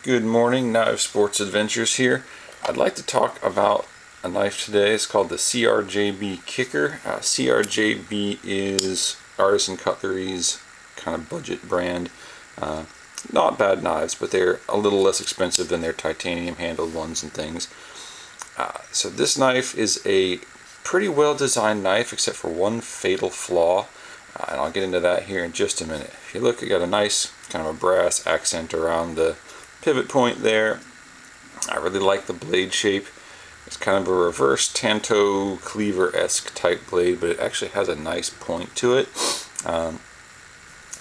Good morning, Knife Sports Adventures here. I'd like to talk about a knife today. It's called the CRJB Kicker. CRJB is Artisan Cutlery's kind of budget brand. Not bad knives, but they're a little less expensive than their titanium handled ones and things. So this knife is a pretty well designed knife except for one fatal flaw. And I'll get into that here in just a minute. If you look, you got a nice kind of a brass accent around the pivot point there. I really like the blade shape. It's kind of a reverse Tanto cleaver-esque type blade, but it actually has a nice point to it.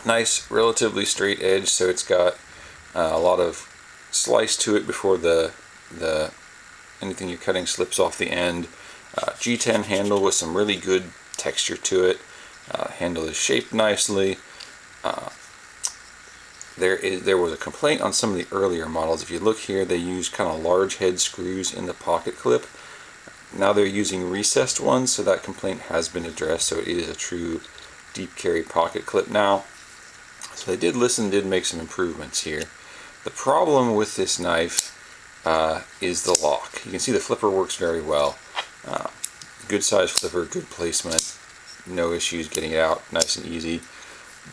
Nice, relatively straight edge, so it's got a lot of slice to it before the anything you're cutting slips off the end. G10 handle with some really good texture to it. Handle is shaped nicely. There was a complaint on some of the earlier models. If you look here, they use kind of large head screws in the pocket clip. Now they're using recessed ones, so that complaint has been addressed, so it is a true deep carry pocket clip now. So they did listen, did make some improvements here. The problem with this knife is the lock. You can see the flipper works very well. Good size flipper, good placement, no issues getting it out nice and easy.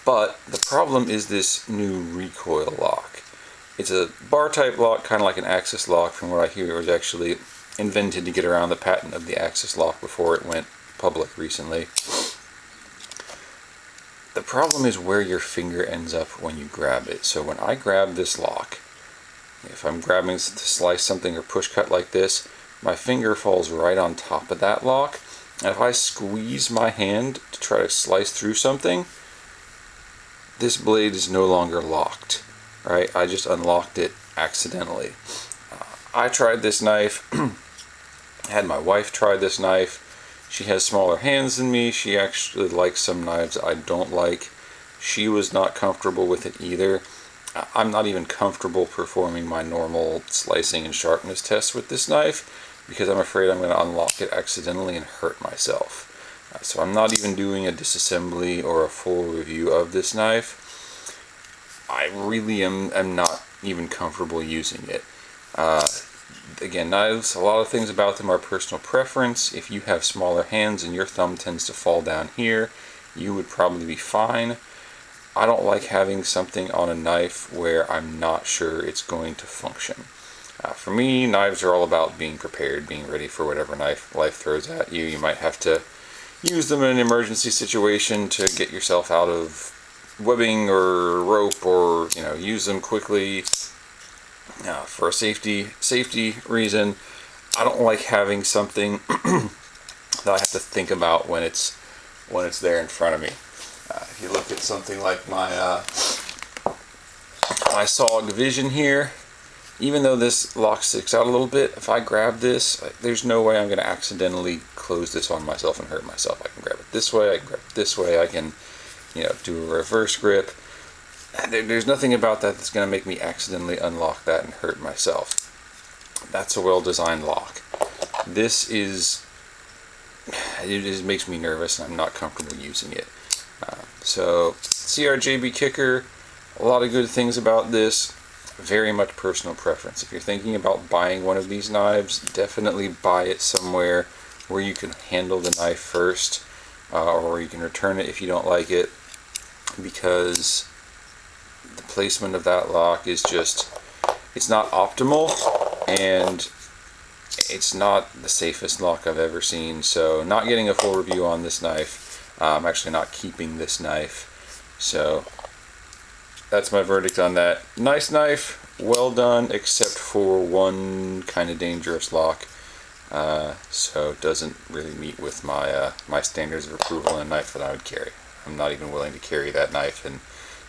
But the problem is this new recoil lock. It's a bar type lock, kind of like an axis lock. From what I hear, it was actually invented to get around the patent of the axis lock before it went public recently. The problem is where your finger ends up when you grab it. So when I grab this lock, if I'm grabbing to slice something or push cut like this, my finger falls right on top of that lock. And if I squeeze my hand to try to slice through something, this blade is no longer locked, right? I just unlocked it accidentally. I tried this knife, had my wife try this knife. She has smaller hands than me. She actually likes some knives I don't like. She was not comfortable with it either. I'm not even comfortable performing my normal slicing and sharpness tests with this knife because I'm afraid I'm going to unlock it accidentally and hurt myself. So I'm not even doing a disassembly or a full review of this knife. I really am not even comfortable using it. Again, knives, a lot of things about them are personal preference. If you have smaller hands and your thumb tends to fall down here, you would probably be fine. I don't like having something on a knife where I'm not sure it's going to function. For me, knives are all about being prepared, being ready for whatever life throws at you. You might have to use them in an emergency situation to get yourself out of webbing or rope, or use them quickly for a safety reason. I don't like having something that I have to think about when it's there in front of me. If you look at something like my SOG Vision here, even though this lock sticks out a little bit, if I grab this, there's no way I'm going to accidentally close this on myself and hurt myself. I can grab it this way, I can grab it this way, I can, do a reverse grip. There's nothing about that that's going to make me accidentally unlock that and hurt myself. That's a well-designed lock. It just makes me nervous and I'm not comfortable using it. So CRJB Kicker, a lot of good things about this. Very much personal preference. If you're thinking about buying one of these knives, definitely buy it somewhere where you can handle the knife first, or you can return it if you don't like it, because the placement of that lock is it's not optimal, and it's not the safest lock I've ever seen. So not getting a full review on this knife. I'm actually not keeping this knife. So that's my verdict on that. Nice knife, well done, except for one kind of dangerous lock. So it doesn't really meet with my my standards of approval in a knife that I would carry. I'm not even willing to carry that knife and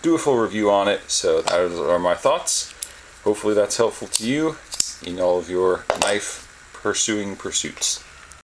do a full review on it. So those are my thoughts. Hopefully that's helpful to you in all of your knife pursuing pursuits.